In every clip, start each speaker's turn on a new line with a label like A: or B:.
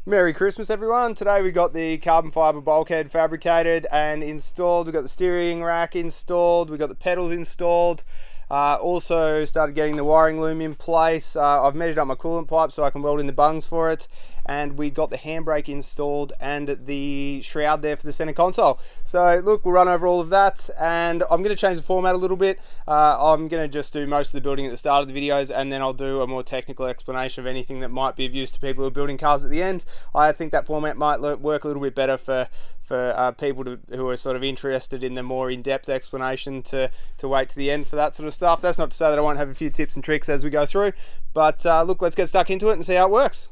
A: Merry Christmas everyone. Today we got the carbon fibre bulkhead fabricated and installed. We've got the steering rack installed, we've got the pedals installed. Also started getting the wiring loom in place. I've measured up my coolant pipe so I can weld in the bungs for it, and we got the handbrake installed and the shroud there for the center console. So look, we'll run over all of that, and I'm going to change the format a little bit. I'm going to just do most of the building at the start of the videos, and then I'll do a more technical explanation of anything that might be of use to people who are building cars at the end. I think that format might work a little bit better for people who are sort of interested in the more in-depth explanation to wait to the end for that sort of stuff. That's not to say that I won't have a few tips and tricks as we go through, but look, let's get stuck into it and see how it works.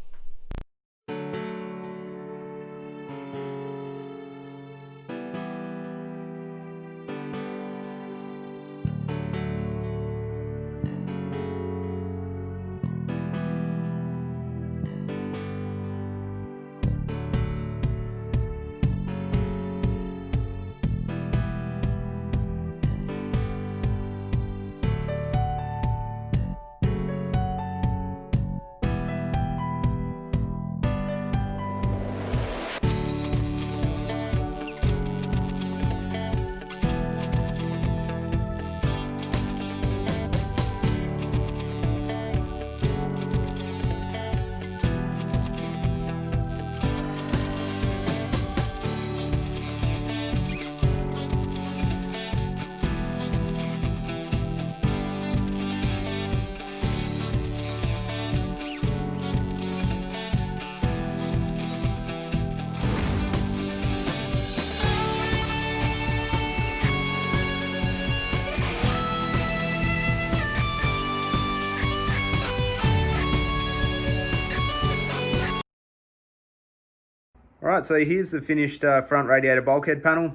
A: Alright, so here's the finished front radiator bulkhead panel.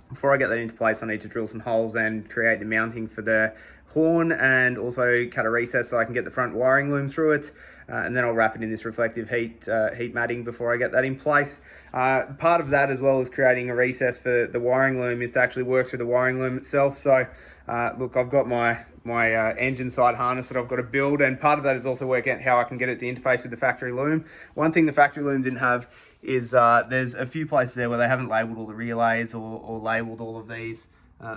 A: Before I get that into place, I need to drill some holes and create the mounting for the horn, and also cut a recess so I can get the front wiring loom through it. And then I'll wrap it in this reflective heat matting before I get that in place. Part of that, as well as creating a recess for the wiring loom, is to actually work through the wiring loom itself. So look, I've got my engine side harness that I've got to build, and part of that is also working out how I can get it to interface with the factory loom. One thing the factory loom didn't have is there's a few places there where they haven't labelled all the relays or labelled all of these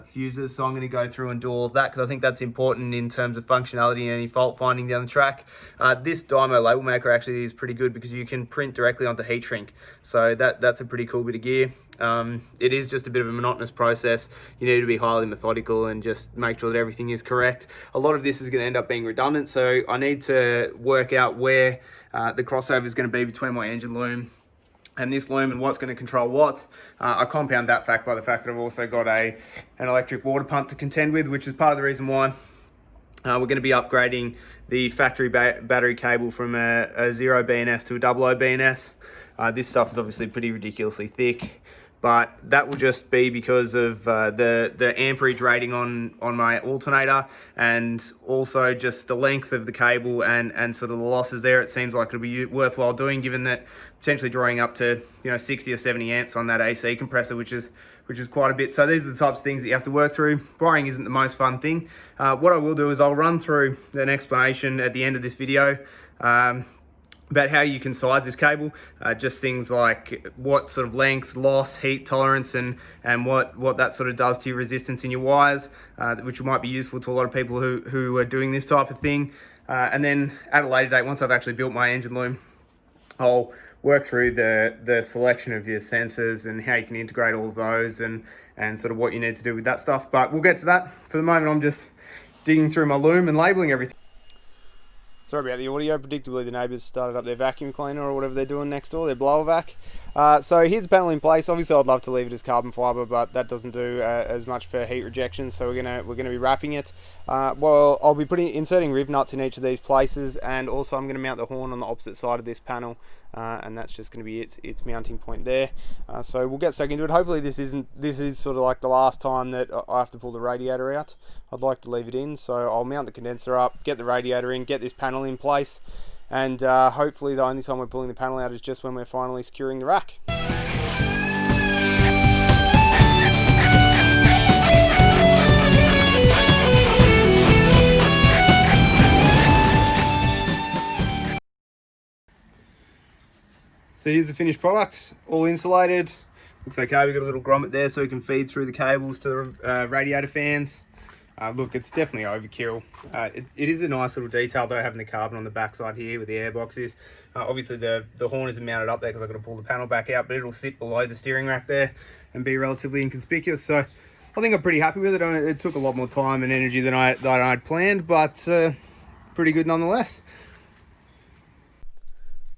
A: fuses, so I'm going to go through and do all of that because I think that's important in terms of functionality and any fault finding down the track. This Dymo label maker actually is pretty good because you can print directly onto heat shrink, so that's a pretty cool bit of gear. It is just a bit of a monotonous process. You need to be highly methodical and just make sure that everything is correct. A lot of this is going to end up being redundant, so I need to work out where the crossover is going to be between my engine loom and this loom and what's going to control what. I compound that fact by the fact that I've also got an electric water pump to contend with, which is part of the reason why we're going to be upgrading the factory battery cable from a 0 BNS to a 00 BNS. This stuff is obviously pretty ridiculously thick, but that will just be because of the amperage rating on my alternator, and also just the length of the cable and sort of the losses there. It seems like it'll be worthwhile doing, given that potentially drawing up to 60 or 70 amps on that AC compressor, which is quite a bit. So these are the types of things that you have to work through. Wiring isn't the most fun thing. What I will do is I'll run through an explanation at the end of this video about how you can size this cable, just things like what sort of length, loss, heat tolerance, and what that sort of does to your resistance in your wires, which might be useful to a lot of people who are doing this type of thing. And then at a later date, once I've actually built my engine loom, I'll work through the selection of your sensors and how you can integrate all of those and sort of what you need to do with that stuff. But we'll get to that. For the moment, I'm just digging through my loom and labeling everything. Sorry about the audio. Predictably, the neighbours started up their vacuum cleaner or whatever they're doing next door, their blower vac. So here's the panel in place. Obviously, I'd love to leave it as carbon fibre, but that doesn't do as much for heat rejection. So we're gonna be wrapping it. Well, I'll be inserting riv nuts in each of these places, and also I'm going to mount the horn on the opposite side of this panel, and that's just going to be its mounting point there. So we'll get stuck into it. Hopefully, this is sort of like the last time that I have to pull the radiator out. I'd like to leave it in, so I'll mount the condenser up, get the radiator in, get this panel in place, and hopefully the only time we're pulling the panel out is just when we're finally securing the rack. So here's the finished product, all insulated. Looks okay, we've got a little grommet there so we can feed through the cables to the radiator fans. Look, it's definitely overkill. It is a nice little detail though, having the carbon on the backside here with the air boxes. Obviously the horn isn't mounted up there because I've got to pull the panel back out, but it'll sit below the steering rack there and be relatively inconspicuous. So I think I'm pretty happy with it. It took a lot more time and energy than I'd planned, but pretty good nonetheless.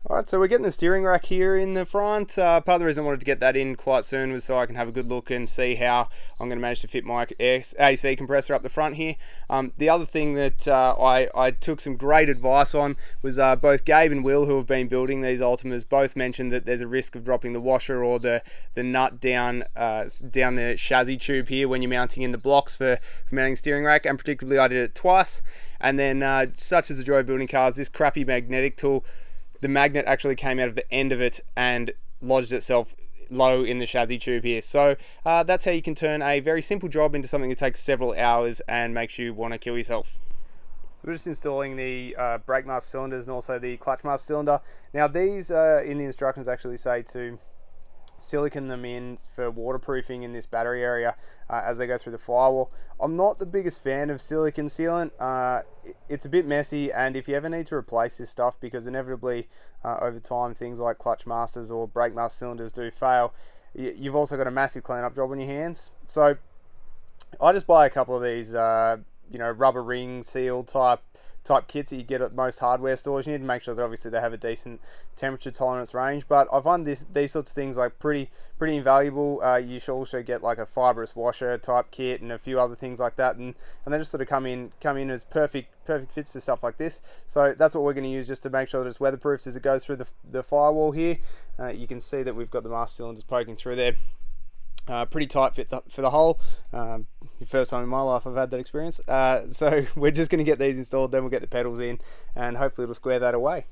A: Alright, so we're getting the steering rack here in the front. Part of the reason I wanted to get that in quite soon was so I can have a good look and see how I'm going to manage to fit my AC compressor up the front here. The other thing that I took some great advice on was both Gabe and Will, who have been building these Ultimas, both mentioned that there's a risk of dropping the washer or the nut down the chassis tube here when you're mounting in the blocks for mounting the steering rack, and particularly I did it twice. And then such as the joy of building cars, this crappy magnetic tool, the magnet actually came out of the end of it and lodged itself low in the chassis tube here. So that's how you can turn a very simple job into something that takes several hours and makes you want to kill yourself. So we're just installing the brake mast cylinders and also the clutch mast cylinder. Now these in the instructions actually say to silicon them in for waterproofing in this battery area as they go through the firewall. I'm not the biggest fan of silicon sealant. It's a bit messy, and if you ever need to replace this stuff, because inevitably over time things like clutch masters or brake mast cylinders do fail, you've also got a massive cleanup job on your hands. So I just buy a couple of these rubber ring seal type kits that you get at most hardware stores. You need to make sure that obviously they have a decent temperature tolerance range, but I find these sorts of things like pretty invaluable. You should also get like a fibrous washer type kit and a few other things like that, and they just sort of come in as perfect fits for stuff like this. So that's what we're going to use just to make sure that it's weatherproofed as it goes through the firewall here. You can see that we've got the mast cylinders poking through there. Pretty tight fit for the hole. First time in my life I've had that experience. So we're just going to get these installed, then we'll get the pedals in, and hopefully it'll square that away.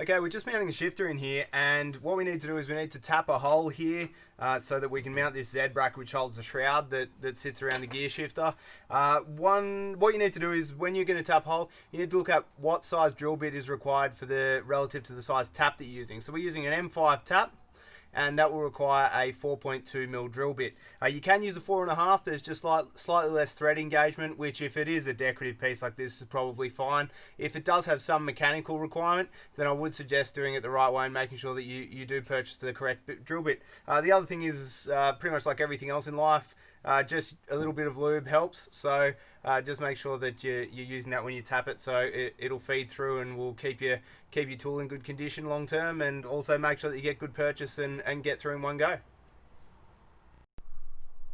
A: Okay, we're just mounting the shifter in here, and what we need to do is we need to tap a hole here so that we can mount this Z-bracket which holds the shroud that sits around the gear shifter. What you need to do is when you're going to tap a hole, you need to look at what size drill bit is required for relative to the size tap that you're using. So we're using an M5 tap, and that will require a 4.2mm drill bit. You can use a 4.5. There's just slightly less thread engagement, which if it is a decorative piece like this is probably fine. If it does have some mechanical requirement, then I would suggest doing it the right way and making sure that you do purchase the correct drill bit. The other thing is pretty much like everything else in life, just a little bit of lube helps. So just make sure that you're using that when you tap it, so it'll feed through and will keep your tool in good condition long term, and also make sure that you get good purchase and get through in one go.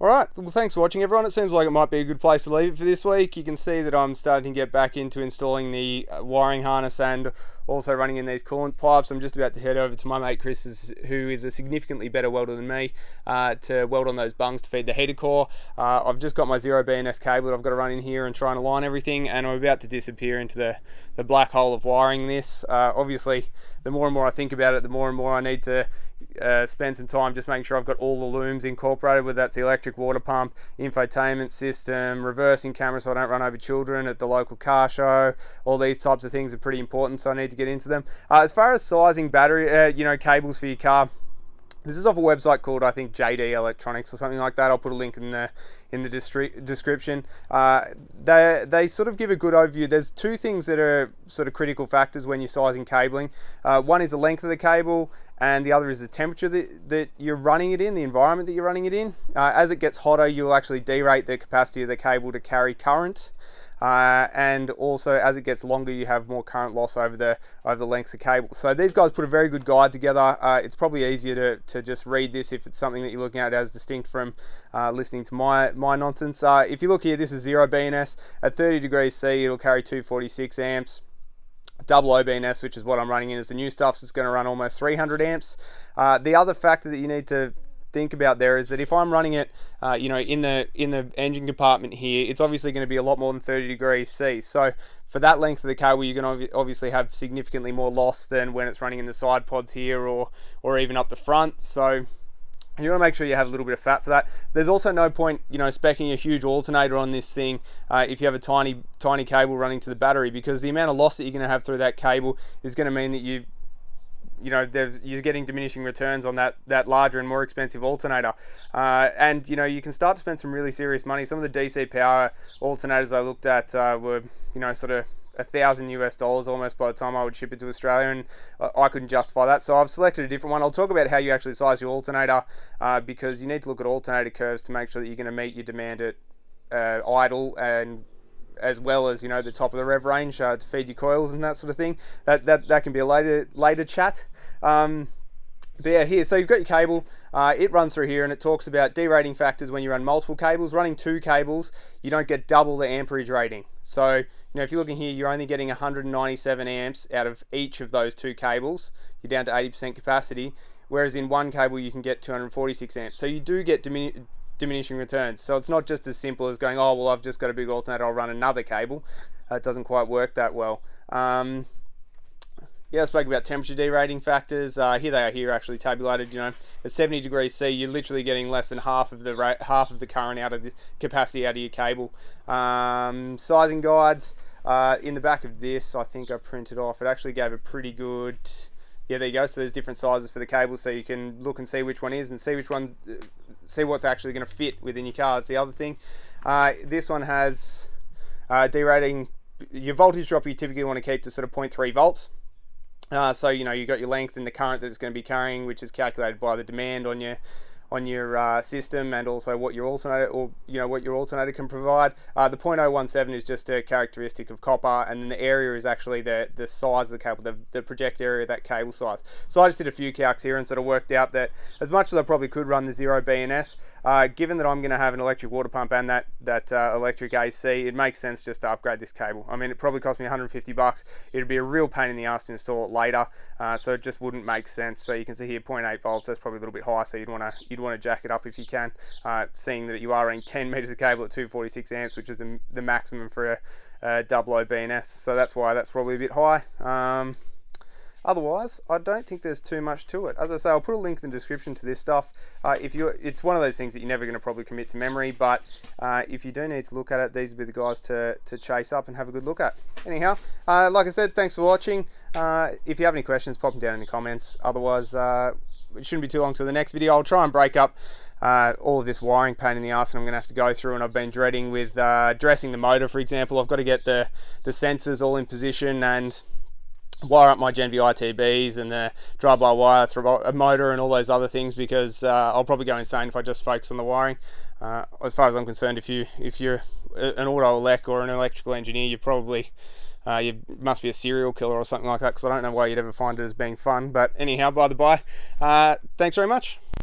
A: Alright, well thanks for watching everyone. It seems like it might be a good place to leave it for this week. You can see that I'm starting to get back into installing the wiring harness and also running in these coolant pipes. I'm just about to head over to my mate Chris, who is a significantly better welder than me, to weld on those bungs to feed the heater core. I've just got my 0 BNS cable that I've got to run in here and try and align everything, and I'm about to disappear into the black hole of wiring this. Obviously, the more and more I think about it, the more and more I need to spend some time just making sure I've got all the looms incorporated, whether that's the electric water pump, infotainment system, reversing camera so I don't run over children at the local car show. All these types of things are pretty important, so I need to get into them. As far as sizing battery, cables for your car, this is off a website called, I think, JD Electronics or something like that. I'll put a link in the description. They sort of give a good overview. There's two things that are sort of critical factors when you're sizing cabling. One is the length of the cable, and the other is the temperature that you're running it in, the environment that you're running it in. As it gets hotter, you'll actually derate the capacity of the cable to carry current. And also as it gets longer, you have more current loss over the lengths of cable. So these guys put a very good guide together. It's probably easier to just read this if it's something that you're looking at as distinct from listening to my nonsense. If you look here, this is 0 BNS. At 30 degrees C, it'll carry 246 amps. Double OBNS, which is what I'm running in, is the new stuff, so it's going to run almost 300 amps. The other factor that you need to think about there is that if I'm running it, you know, in the engine compartment here, it's obviously going to be a lot more than 30 degrees C. So for that length of the cable, you're going to obviously have significantly more loss than when it's running in the side pods here, or even up the front. So you want to make sure you have a little bit of fat for that. There's also no point, you know, specing a huge alternator on this thing if you have a tiny cable running to the battery, because the amount of loss that you're going to have through that cable is going to mean that you know, you're getting diminishing returns on that larger and more expensive alternator. And, you know, you can start to spend some really serious money. Some of the DC power alternators I looked at were, you know, sort of $1,000 almost by the time I would ship it to Australia, and I couldn't justify that. So I've selected a different one. I'll talk about how you actually size your alternator, because you need to look at alternator curves to make sure that you're going to meet your demand at idle, and as well as, you know, the top of the rev range to feed your coils and that sort of thing. That can be a later chat. But yeah, here, so you've got your cable, it runs through here, and it talks about derating factors when you run multiple cables. Running 2 cables, you don't get double the amperage rating. So, you know, if you're looking here, you're only getting 197 amps out of each of those 2 cables. You're down to 80% capacity, whereas in one cable you can get 246 amps. So you do get diminishing returns. So it's not just as simple as going, oh, well, I've just got a big alternator, I'll run another cable. It doesn't quite work that well. Yeah, I spoke about temperature derating factors. Here they are here, actually tabulated. You know, at 70 degrees C, you're literally getting less than half of the current out of the capacity out of your cable. Sizing guides in the back of this, I think I printed off. It actually gave a pretty good. Yeah, there you go. So there's different sizes for the cable, so you can look and see which one is, and see which one, see what's actually going to fit within your car. That's the other thing. This one has derating. Your voltage drop you typically want to keep to sort of 0.3 volts. So, you know, you've got your length and the current that it's going to be carrying, which is calculated by the demand on your system, and also what your alternator, or you know, what your alternator can provide. The 0.017 is just a characteristic of copper, and then the area is actually the size of the cable, the project area of that cable size. So I just did a few calcs here and sort of worked out that as much as I probably could run the 0 BNS, given that I'm going to have an electric water pump and that electric AC, it makes sense just to upgrade this cable. I mean, it probably cost me 150 bucks. It'd be a real pain in the ass to install it later, so it just wouldn't make sense. So you can see here 0.8 volts, that's probably a little bit high, so you'd want to jack it up if you can, seeing that you are running 10 meters of cable at 246 amps, which is the maximum for a double O BNS. So that's why that's probably a bit high. Otherwise, I don't think there's too much to it. As I say, I'll put a link in the description to this stuff. It's one of those things that you're never going to probably commit to memory, but if you do need to look at it, these would be the guys to chase up and have a good look at. Anyhow, like I said, thanks for watching. If you have any questions, pop them down in the comments. Otherwise, it shouldn't be too long till the next video. I'll try and break up all of this wiring pain in the arse, and I'm going to have to go through, and I've been dreading with dressing the motor, for example. I've got to get the sensors all in position and wire up my Gen V ITBs and the drive-by-wire through a motor and all those other things, because I'll probably go insane if I just focus on the wiring. As far as I'm concerned, if you're an auto elec or an electrical engineer, you're probably you must be a serial killer or something like that, because I don't know why you'd ever find it as being fun. But anyhow, by the by, thanks very much.